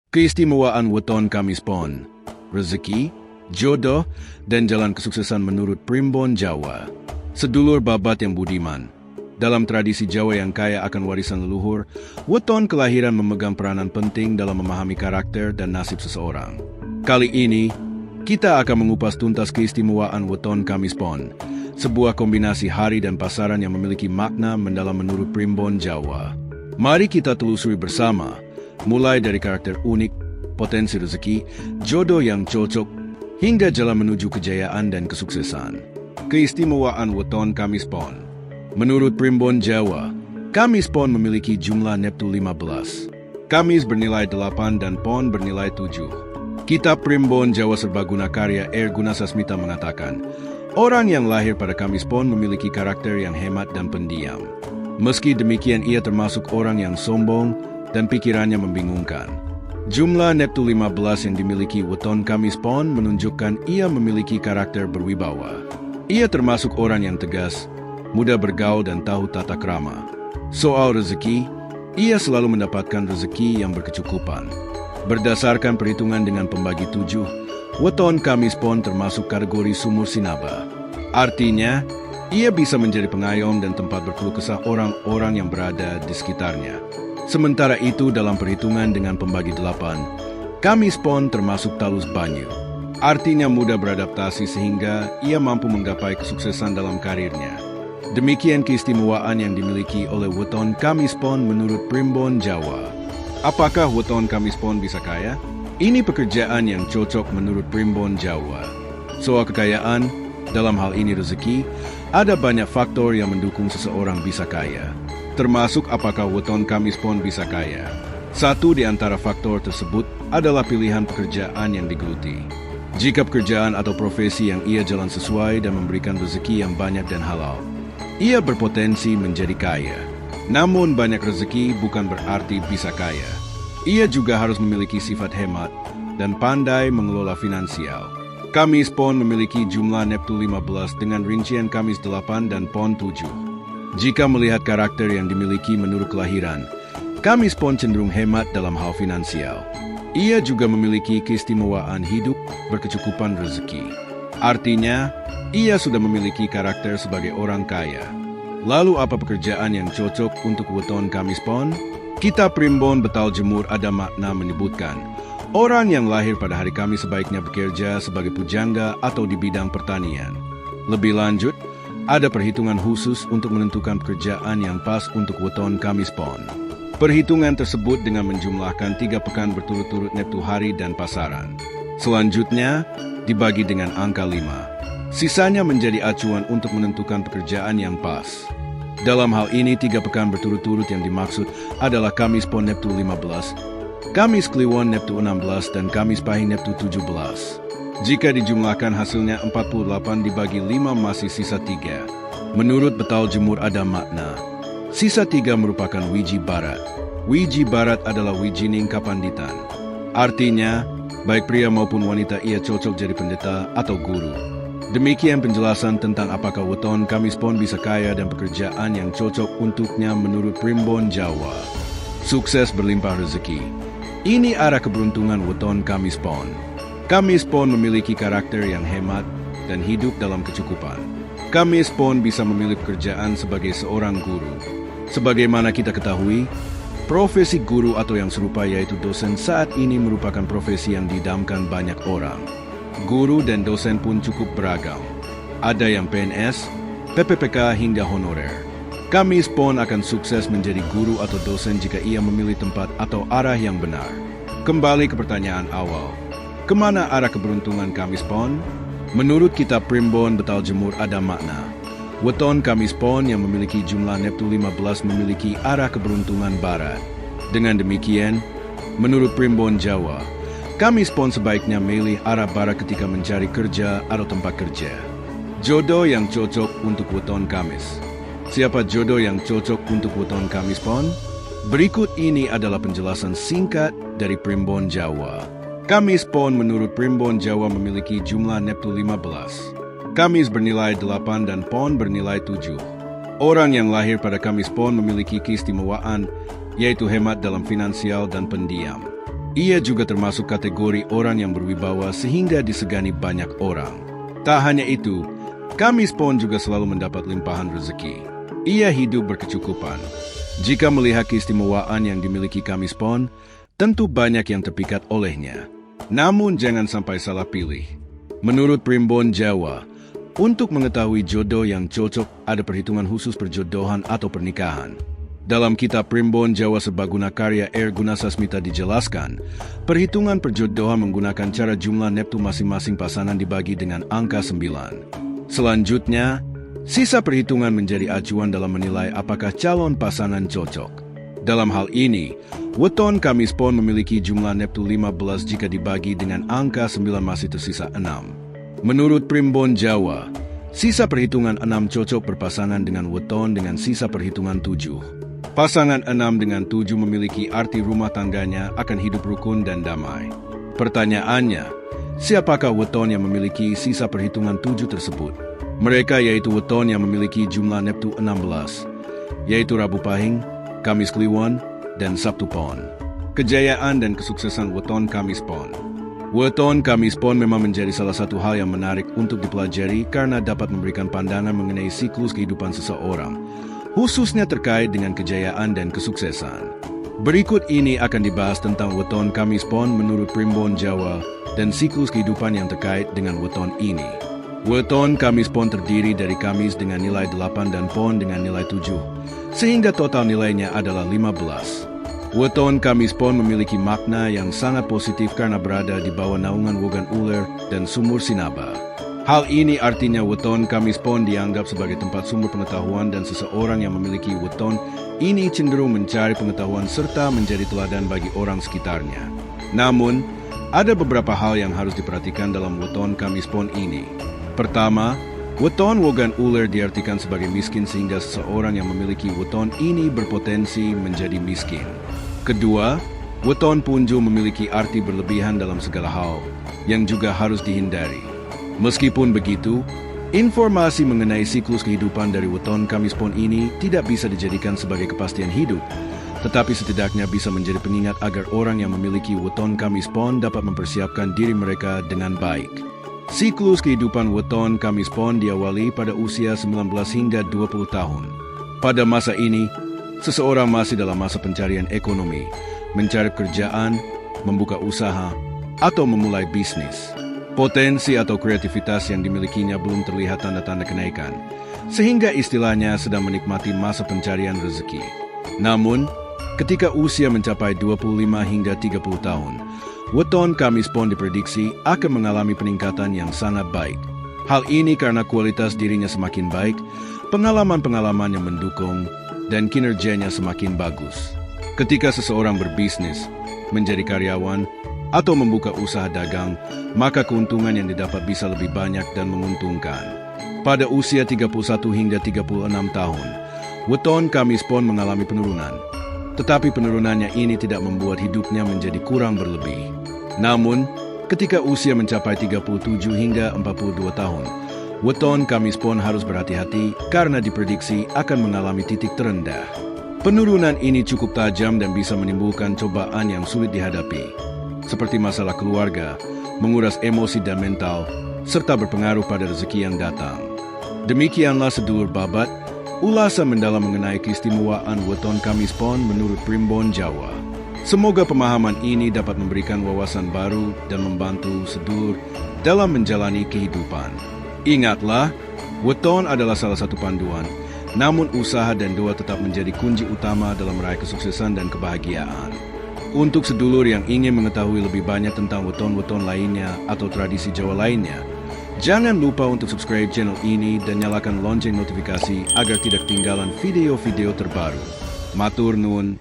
Keistimewaan weton Kamis Pon, rezeki, jodoh, dan jalan kesuksesan menurut Primbon Jawa. Sedulur babat yang budiman. Dalam tradisi Jawa yang kaya akan warisan leluhur, weton kelahiran memegang peranan penting dalam memahami karakter dan nasib seseorang. Kali ini, kita akan mengupas tuntas keistimewaan weton Kamis Pon, sebuah kombinasi hari dan pasaran yang memiliki makna mendalam menurut Primbon Jawa. Mari kita telusuri bersama, mulai dari karakter unik, potensi rezeki, jodoh yang cocok, hingga jalan menuju kejayaan dan kesuksesan. Keistimewaan weton Kamis Pon. Menurut Primbon Jawa, Kamis Pon memiliki jumlah neptu 15. Kamis bernilai 8 dan Pon bernilai 7. Kitab Primbon Jawa Serbaguna karya R. Gunasasmita mengatakan, orang yang lahir pada Kamis Pon memiliki karakter yang hemat dan pendiam. Meski demikian, ia termasuk orang yang sombong dan pikirannya membingungkan. Jumlah neptu 15 yang dimiliki weton Kamis Pon menunjukkan ia memiliki karakter berwibawa. Ia termasuk orang yang tegas, mudah bergaul dan tahu tata krama. Soal rezeki, ia selalu mendapatkan rezeki yang berkecukupan. Berdasarkan perhitungan dengan pembagi 7, weton Kamis Pon termasuk kategori sumur sinaba. Artinya, ia bisa menjadi pengayom dan tempat berkeluh kesah orang-orang yang berada di sekitarnya. Sementara itu, dalam perhitungan dengan pembagi 8, Kamis Pon termasuk talus banyu. Artinya mudah beradaptasi sehingga ia mampu menggapai kesuksesan dalam karirnya. Demikian keistimewaan yang dimiliki oleh weton Kamis Pon menurut Primbon Jawa. Apakah weton Kamis Pon bisa kaya? Ini pekerjaan yang cocok menurut Primbon Jawa. Soal kekayaan, dalam hal ini rezeki, ada banyak faktor yang mendukung seseorang bisa kaya. Termasuk apakah weton Kamis Pon bisa kaya. Satu di antara faktor tersebut adalah pilihan pekerjaan yang digeluti. Jika pekerjaan atau profesi yang ia jalan sesuai dan memberikan rezeki yang banyak dan halal, ia berpotensi menjadi kaya. Namun banyak rezeki bukan berarti bisa kaya. Ia juga harus memiliki sifat hemat dan pandai mengelola finansial. Kamis Pon memiliki jumlah neptu 15 dengan rincian Kamis 8 dan Pon 7. Jika melihat karakter yang dimiliki menurut kelahiran, Kamis Pon cenderung hemat dalam hal finansial. Ia juga memiliki keistimewaan hidup berkecukupan rezeki. Artinya, ia sudah memiliki karakter sebagai orang kaya. Lalu apa pekerjaan yang cocok untuk weton Kamis Pon? Kitab Primbon Betal Jemur ada makna menyebutkan, orang yang lahir pada hari Kamis sebaiknya bekerja sebagai pujangga atau di bidang pertanian. Lebih lanjut, ada perhitungan khusus untuk menentukan pekerjaan yang pas untuk weton Kamis Pon. Perhitungan tersebut dengan menjumlahkan 3 pekan berturut-turut neptu hari dan pasaran. Selanjutnya, dibagi dengan angka 5. Sisanya menjadi acuan untuk menentukan pekerjaan yang pas. Dalam hal ini, 3 pekan berturut-turut yang dimaksud adalah Kamis Pon neptu 15, Kamis Kliwon neptu 16, dan Kamis Pahing neptu 17. Jika dijumlahkan hasilnya 48 dibagi 5 masih sisa 3. Menurut Betal Jemur ada makna. Sisa 3 merupakan wiji barat. Wiji barat adalah wijining kapanditan. Artinya, baik pria maupun wanita ia cocok jadi pendeta atau guru. Demikian penjelasan tentang apakah weton Kamis Pon bisa kaya dan pekerjaan yang cocok untuknya menurut Primbon Jawa. Sukses berlimpah rezeki. Ini arah keberuntungan weton Kamis Pon. Kamis Pon memiliki karakter yang hemat dan hidup dalam kecukupan. Kamis Pon bisa memilih pekerjaan sebagai seorang guru. Sebagaimana kita ketahui, profesi guru atau yang serupa yaitu dosen saat ini merupakan profesi yang didamkan banyak orang. Guru dan dosen pun cukup beragam. Ada yang PNS, PPPK hingga honorer. Kamis Pon akan sukses menjadi guru atau dosen jika ia memilih tempat atau arah yang benar. Kembali ke pertanyaan awal. Kemana arah keberuntungan Kamis Pon? Menurut kitab Primbon Betal Jemur ada makna. Weton Kamis Pon yang memiliki jumlah neptu 15 memiliki arah keberuntungan barat. Dengan demikian, menurut Primbon Jawa, Kamis Pon sebaiknya memilih arah barat ketika mencari kerja atau tempat kerja. Jodoh yang cocok untuk weton Kamis. Siapa jodoh yang cocok untuk weton Kamis Pon? Berikut ini adalah penjelasan singkat dari Primbon Jawa. Kamis Pon menurut Primbon Jawa memiliki jumlah neptu 15. Kamis bernilai 8 dan Pon bernilai 7. Orang yang lahir pada Kamis Pon memiliki keistimewaan, yaitu hemat dalam finansial dan pendiam. Ia juga termasuk kategori orang yang berwibawa sehingga disegani banyak orang. Tak hanya itu, Kamis Pon juga selalu mendapat limpahan rezeki. Ia hidup berkecukupan. Jika melihat keistimewaan yang dimiliki Kamis Pon, tentu banyak yang terpikat olehnya. Namun jangan sampai salah pilih. Menurut Primbon Jawa, untuk mengetahui jodoh yang cocok ada perhitungan khusus perjodohan atau pernikahan. Dalam kitab Primbon Jawa Serbaguna karya R. Gunasasmita dijelaskan, perhitungan perjodohan menggunakan cara jumlah neptu masing-masing pasangan dibagi dengan angka 9. Selanjutnya, sisa perhitungan menjadi acuan dalam menilai apakah calon pasangan cocok. Dalam hal ini, weton Kamis Pon memiliki jumlah neptu 15 jika dibagi dengan angka 9 masih tersisa 6. Menurut Primbon Jawa, sisa perhitungan 6 cocok berpasangan dengan weton dengan sisa perhitungan 7. Pasangan 6 dengan 7 memiliki arti rumah tangganya akan hidup rukun dan damai. Pertanyaannya, siapakah weton yang memiliki sisa perhitungan 7 tersebut? Mereka yaitu weton yang memiliki jumlah neptu 16, yaitu Rabu Pahing, Kamis Kliwon, dan Sabtu Pon. Kejayaan dan kesuksesan weton Kamis Pon. Weton Kamis Pon memang menjadi salah satu hal yang menarik untuk dipelajari karena dapat memberikan pandangan mengenai siklus kehidupan seseorang, khususnya terkait dengan kejayaan dan kesuksesan. Berikut ini akan dibahas tentang weton Kamis Pon menurut Primbon Jawa dan siklus kehidupan yang terkait dengan weton ini. Weton Kamis Pon terdiri dari Kamis dengan nilai 8 dan Pon dengan nilai 7, sehingga total nilainya adalah 15. Weton Kamis Pon memiliki makna yang sangat positif karena berada di bawah naungan Wogan Uler dan Sumur Sinaba. Hal ini artinya weton Kamis Pon dianggap sebagai tempat sumber pengetahuan dan seseorang yang memiliki weton ini cenderung mencari pengetahuan serta menjadi teladan bagi orang sekitarnya. Namun, ada beberapa hal yang harus diperhatikan dalam weton Kamis Pon ini. Pertama, weton Wogan Uler diartikan sebagai miskin sehingga seseorang yang memiliki weton ini berpotensi menjadi miskin. Kedua, weton Punjo memiliki arti berlebihan dalam segala hal yang juga harus dihindari. Meskipun begitu, informasi mengenai siklus kehidupan dari weton Kamis Pon ini tidak bisa dijadikan sebagai kepastian hidup, tetapi setidaknya bisa menjadi pengingat agar orang yang memiliki weton Kamis Pon dapat mempersiapkan diri mereka dengan baik. Siklus kehidupan weton Kamis Pon diawali pada usia 19 hingga 20 tahun. Pada masa ini, seseorang masih dalam masa pencarian ekonomi, mencari kerjaan, membuka usaha, atau memulai bisnis. Potensi atau kreativitas yang dimilikinya belum terlihat tanda-tanda kenaikan, sehingga istilahnya sedang menikmati masa pencarian rezeki. Namun, ketika usia mencapai 25 hingga 30 tahun, weton Kamis Pon diprediksi akan mengalami peningkatan yang sangat baik. Hal ini karena kualitas dirinya semakin baik, pengalaman-pengalaman yang mendukung, dan kinerjanya semakin bagus. Ketika seseorang berbisnis, menjadi karyawan, atau membuka usaha dagang, maka keuntungan yang didapat bisa lebih banyak dan menguntungkan. Pada usia 31 hingga 36 tahun, weton Kamis Pon mengalami penurunan. Tetapi penurunannya ini tidak membuat hidupnya menjadi kurang berlebih. Namun, ketika usia mencapai 37 hingga 42 tahun, weton Kamis Pon harus berhati-hati karena diprediksi akan mengalami titik terendah. Penurunan ini cukup tajam dan bisa menimbulkan cobaan yang sulit dihadapi, seperti masalah keluarga, menguras emosi dan mental, serta berpengaruh pada rezeki yang datang. Demikianlah sedulur babat, ulasan mendalam mengenai keistimewaan weton Kamis Pon menurut Primbon Jawa. Semoga pemahaman ini dapat memberikan wawasan baru dan membantu sedulur dalam menjalani kehidupan. Ingatlah, weton adalah salah satu panduan, namun usaha dan doa tetap menjadi kunci utama dalam meraih kesuksesan dan kebahagiaan. Untuk sedulur yang ingin mengetahui lebih banyak tentang weton-weton lainnya atau tradisi Jawa lainnya, jangan lupa untuk subscribe channel ini dan nyalakan lonceng notifikasi agar tidak ketinggalan video-video terbaru. Matur nuwun.